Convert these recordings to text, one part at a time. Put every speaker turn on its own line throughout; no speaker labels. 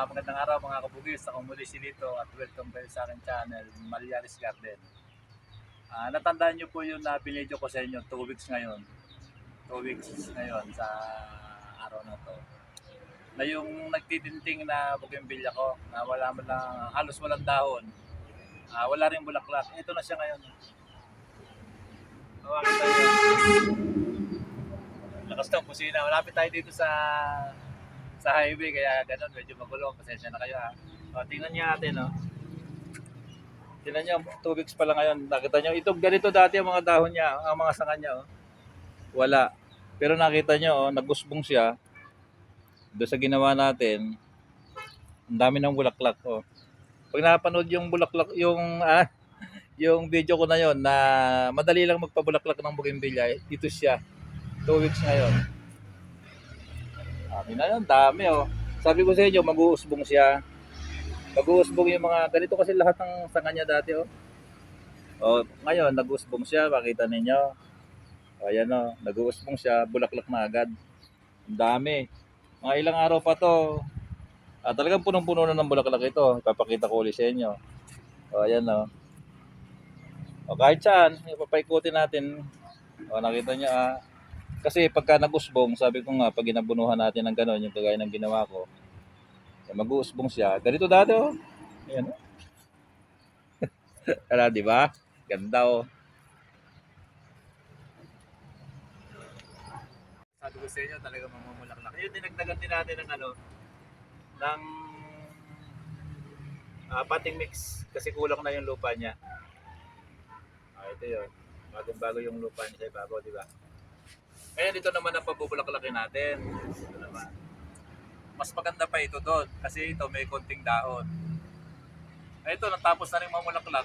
Magandang araw mga kabugis. Ako muli si Lito at welcome kayo sa aking channel, Malyaris Garden. Natandaan niyo po yung na binidyo ko sa inyo 2 weeks ngayon. 2 weeks ngayon sa araw na to. Na yung nagtitinting na bougainvillea ko na wala man lang, halos walang dahon. Wala rin bulaklak. Ito na siya ngayon. Makita niyo. Lakas ng pusina. Malapit tayo dito sa highway kaya ganun medyo magulo. Pasensya na kayo ha. Tingnan niyo natin no. Tingnan niyo 2 weeks pa lang ngayon. Nakita niyo ito ganito dati ang mga dahon niya, ang mga sanga niya oh. Wala. Pero nakita niyo oh, nagusbong siya. Doon sa ginawa natin, ang dami ng bulaklak oh. Pag napanood yung bulaklak yung video ko na yon na madali lang magpabulaklak ng bougainvillea, ito siya. 2 weeks ngayon. Na yun, dami oh. Sabi ko sa inyo, mag-uusbong siya. Mag-uusbong yung mga, ganito kasi lahat ng sanga niya dati oh. Oh, ngayon, nag-uusbong siya, makita ninyo. O, ayan oh, nag-uusbong siya, bulaklak na agad. Ang dami. Mga ilang araw pa to. Talagang punong-puno na ng bulaklak ito. Ipapakita ko ulit sa inyo. O, ayan oh. O, kahit saan, ipapaikutin natin. O, nakita niyo Kasi pagka nag-usbong, sabi ko nga, pag ginabunuhan natin ng gano'n, yung kagaya ng ginawa ko, mag-uusbong siya. Ganito dati oh. Ayan oh. Ala, di ba? Ganda oh. Sabi ko sa inyo, talaga mamumulaklak. Yun, dinagdagan din natin ng ng pating mix kasi kulang na yung lupa niya. Ito yun. Bagong-bago yung lupa niya sa ibabaw, di ba? Ngayon, ito naman ang pabubulaklakin natin. Ito naman. Mas maganda pa ito doon kasi ito may konting dahon. Ito, natapos na rin mamulaklak.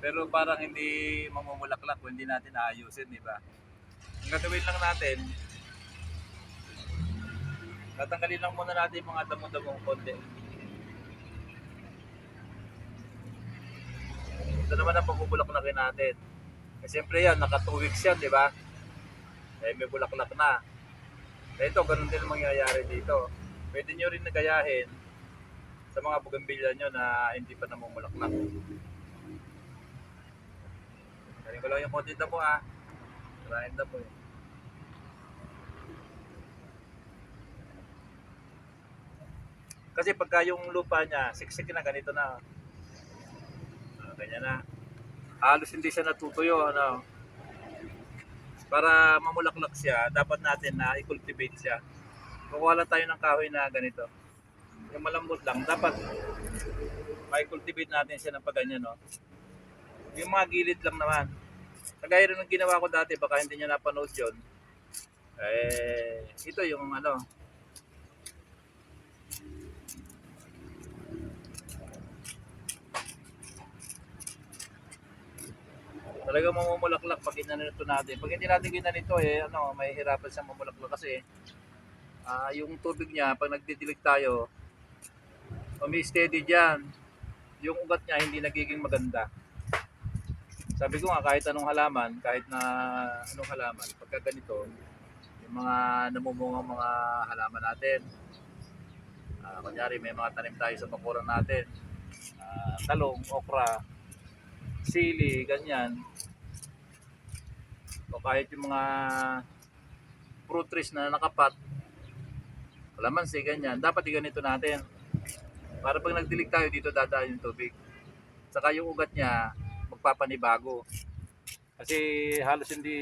Pero parang hindi mamumulaklak kung hindi natin aayusin, di ba? Ang gagawin lang natin, tatanggalin lang muna natin yung mga damo-damong konti. Ito naman ang pabubulaklakin natin. Siyempre yan, naka 2 weeks yan, di ba? May bulaklak na. Ito, ganun din mangyayari dito. Pwede nyo rin nagayahin sa mga bougainvillea nyo na hindi pa namumulaklak. Galing ko lang yung konti damo Maraming damo eh. Kasi pagka yung lupa niya, siksik na ganito na. Ganyan na. Halos hindi siya natutuyo. Para mamulaklak siya, dapat natin na i-cultivate siya. Kukuha lang tayo ng kahoy na ganito. Yung malambot lang, dapat i-cultivate natin siya ng pagganyan, no? Yung mga gilid lang naman. Kagaya rin ng ginawa ko dati, baka hindi nyo napanood yun. Ito yung talaga mamumulaklak pag ginanito natin. Pag hindi natin ginanito may hirapan siyang mamulaklak kasi yung tubig niya, pag nagdidilig tayo, umi-steady dyan. Yung ugat niya hindi nagiging maganda. Sabi ko nga, kahit anong halaman, pagka ganito, yung mga namumungang mga halaman natin, kunyari may mga tanim tayo sa bakuran natin, talong, okra, sili, ganyan, o kahit yung mga fruit trees na nakapat, kalamansi, ganyan, dapat iganito natin. Para pag nagdilig tayo dito, dadaan yung tubig. Saka yung ugat niya, magpapanibago. Kasi halos hindi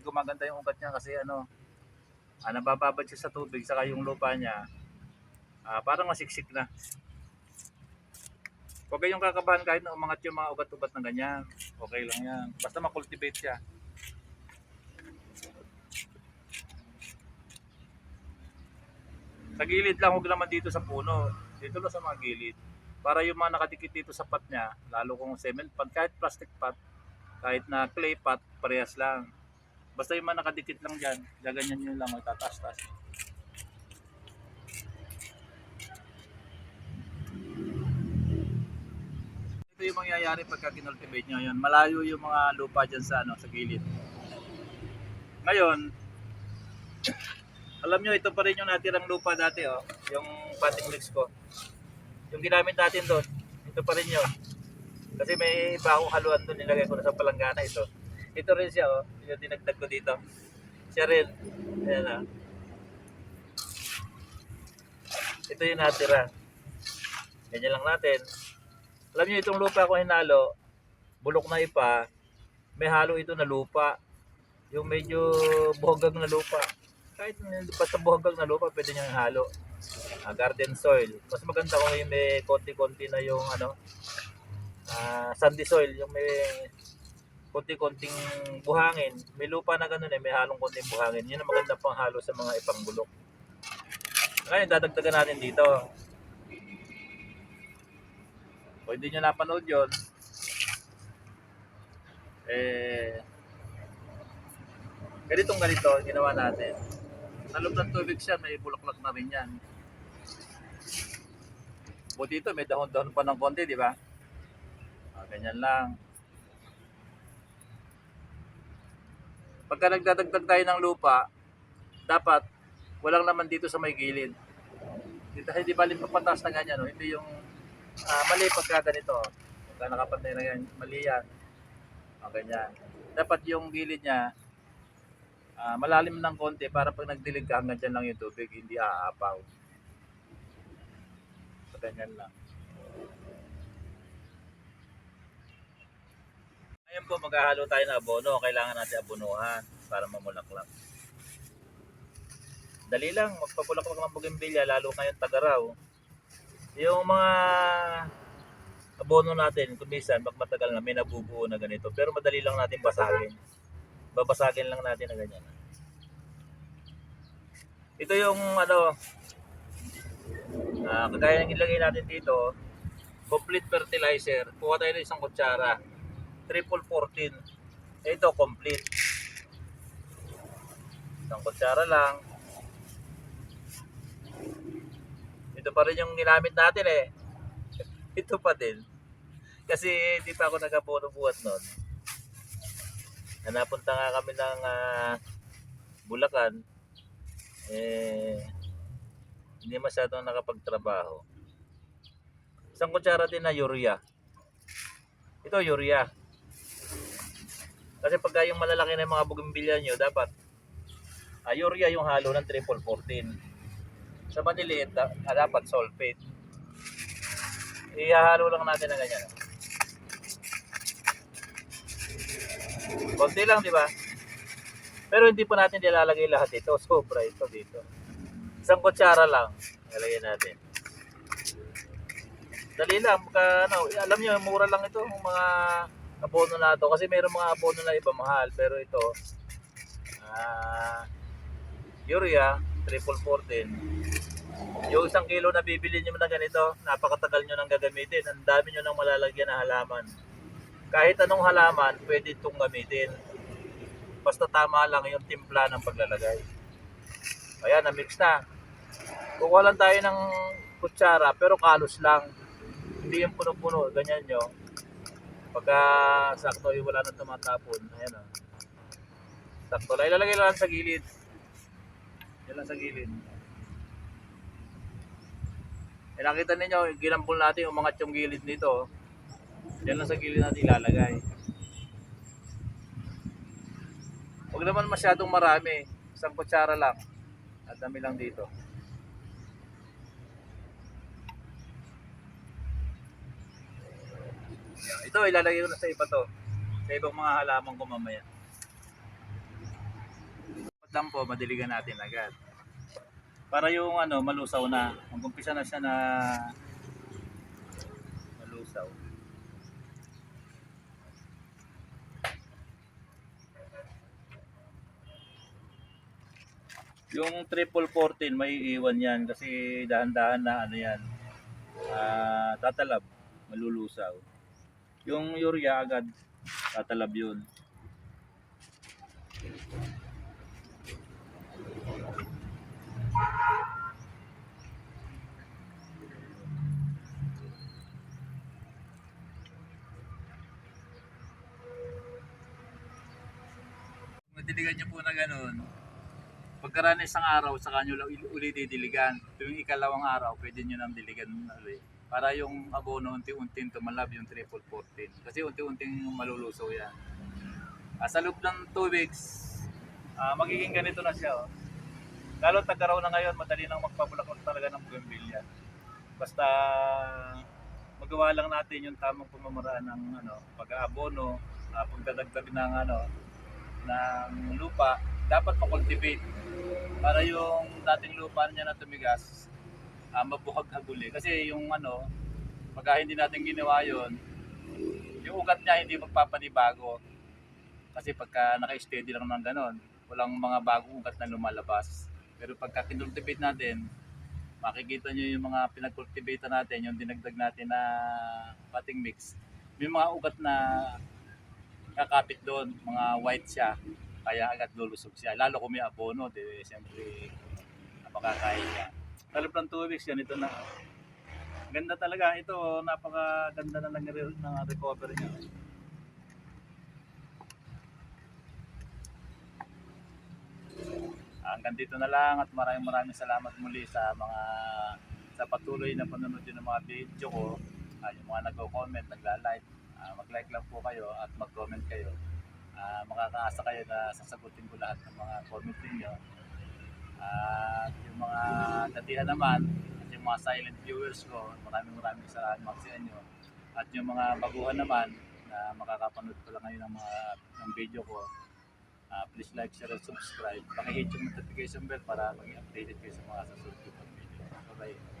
gumaganda yung ugat niya kasi nabababad siya sa tubig. Saka yung lupa niya, parang masiksik na. Huwag kayong kakabahan kahit na umangat yung mga ugat-ugat na ganyan. Okay lang yan. Basta makultivate siya. Sa gilid lang, huwag naman dito sa puno. Dito lang sa mga gilid. Para yung mga nakadikit dito sa pot niya, lalo kung cement pot, kahit plastic pot, kahit na clay pot, parehas lang. Basta yung mga nakadikit lang dyan, gaganyan nyo lang, magtataas-taas. Ito yung mangyayari pagka kinultivate nyo yun. Malayo yung mga lupa dyan sa gilid. Ngayon, Alam nyo, ito pa rin yung natirang lupa dati, oh. Yung potting mix ko. Yung ginamit natin doon, ito pa rin yun. Kasi may iba akong haluan doon, nilagay ko na sa palanggana ito. Ito rin siya, oh. Yung dinagdag ko dito. Siya rin. Ayan, ah. Ito yung natira. Ganyan lang natin. Alam nyo, itong lupa ko hinalo, bulok na ipa, may halo ito na lupa. Yung medyo buhagag na lupa. Kahit basta buhagag na lupa, pwede nyo halo. Garden soil. Mas maganda kung yung may konti-konti na yung ano, sandy soil, yung may konti-konting buhangin. May lupa na ganun may halong konting buhangin. Yun ang maganda pang halo sa mga ipang bulok. Ngayon, dadagdagan natin dito. Kung hindi nyo napanood yun, ganito, ginawa natin. Nalog ng tubig siya, may bulaklak na rin yan. Buti ito, may dahon-dahon pa ng konti, di ba? Ganyan lang. Pagka nagdadagdag tayo ng lupa, dapat walang laman dito sa may gilid. Dito, hindi bali papatas na ganyan, no? Hindi yung mali pagka ganito. Pagka nakapantay na yan, mali yan. Ganyan. Dapat yung gilid niya, malalim ng konti para pag nagdilig ka hanggang dyan lang yung tubig, hindi aapaw. So, ganyan lang. Ngayon po, maghahalo tayo ng abono. Kailangan natin abonuhan para mamulaklak. Dali lang, magpapulaklak ng bougainvillea, lalo ngayong tag-araw. Yung mga abono natin, kung minsan, pag matagal na, may nabubuo na ganito. Pero madali lang natin basagin. Babasagin lang natin na ganyan. Ito yung ano, kagaya ng ilagay natin dito, complete fertilizer. Kuha tayo ng isang kutsara. Triple 14. Ito, complete. Isang kutsara lang. Ito pa rin yung ginamit natin Ito pa din. Kasi hindi pa ako nag-abono buhat nun. Napunta nga kami ng Bulacan. Hindi masyadong nakapagtrabaho. Isang kutsara din na urea. Ito urea. Kasi pagka yung malalaki na yung mga bougainvillea nyo, dapat urea yung halo ng triple 14. Sa maliliit, dapat sulfate. Ihahalo lang natin na ganyan. Konti lang, di ba? Pero hindi pa natin nilalagay lahat ito. Sobra ito dito. Isang kutsara lang. Ilalagay natin. Dali lang. Alam nyo, mura lang ito. Yung mga abono na ito. Kasi mayroong mga abono na iba mahal. Pero ito, urea, triple 14. Yung 1 kilo na bibili nyo na ganito, napakatagal nyo nang gagamitin. Ang dami nyo nang malalagyan na halaman. Kahit anong halaman, pwede itong gamitin. Basta tama lang yung timpla ng paglalagay. Ayan, na-mix na. Kukuha lang tayo ng kutsara, pero kalos lang. Hindi yung puno-puno, ganyan nyo. Pagka sakto yung wala na tumatapon, ayan o. Sakto lang, ilalagay lang sa gilid. Yan lang sa gilid. Nakita ninyo, ginambol natin umangat yung gilid nito. Yan lang sa gilid natin ilalagay. Huwag naman masyadong marami. Isang kutsara lang. At dami lang dito. Ito, ilalagay ko na sa iba to. Sa ibang mga halaman ko mamaya. Lang po, madiligan natin agad. Para yung malusaw na. Mag-umpisa na siya na malusaw. Yung triple 14 may iwan yan kasi dahan-dahan na yan. Tatalab, malulusaw. Yung urea agad tatalab yun. Madiligan nyo po na ganun, Pagkaraan ng isang araw, saka nyo lang uli didiligan. Tuwing ikalawang araw, pwede nyo nang diligan ulit. Para yung abono unti-unting tumalab yung triple 14. Kasi unti-unting malulusaw yan. Sa loob ng 2 weeks, magiging ganito na siya. Oh. Lalo tag-araw na ngayon, madali nang magpabulaklak talaga ng bougainvillea. Basta magawa lang natin yung tamang pamamaraan ng pag-aabono, pagdadagdag ng ng lupa, dapat ma-cultivate para yung dating lupa niya na tumigas, mabuhaghag uli. Kasi yung pagka hindi natin ginawa yon, yung ugat niya hindi magpapanibago. Kasi pagka naka-steady lang ng ganon, walang mga bagong ugat na lumalabas. Pero pagka kinultivate natin, makikita nyo yung mga pinag-cultivate natin, yung dinagdag natin na potting mix, may mga ugat na kakapit doon, mga white siya, kaya agad lulusog siya. Lalo kung may abono, di siyempre makakain niya. Sa loob ng 2 weeks yan, ito na. Ganda talaga ito, napakaganda na ng recovery niya. Hanggang dito na lang at maraming salamat muli sa patuloy na panonood ng mga video ko. Yung mga nagko-comment, nagla-like, mag-like lang po kayo at mag-comment kayo. Makakaasa kayo na sasagutin ko lahat ng mga comment ninyo. At yung mga datihan naman, at yung mga silent viewers ko, maraming salamat sa inyo. At yung mga baguhan naman na makakapanood ko lang ngayon ng video ko, please like, share, and subscribe. Pakihit yung notification bell para maging updated kayo sa mga susunod ko video. Bye-bye.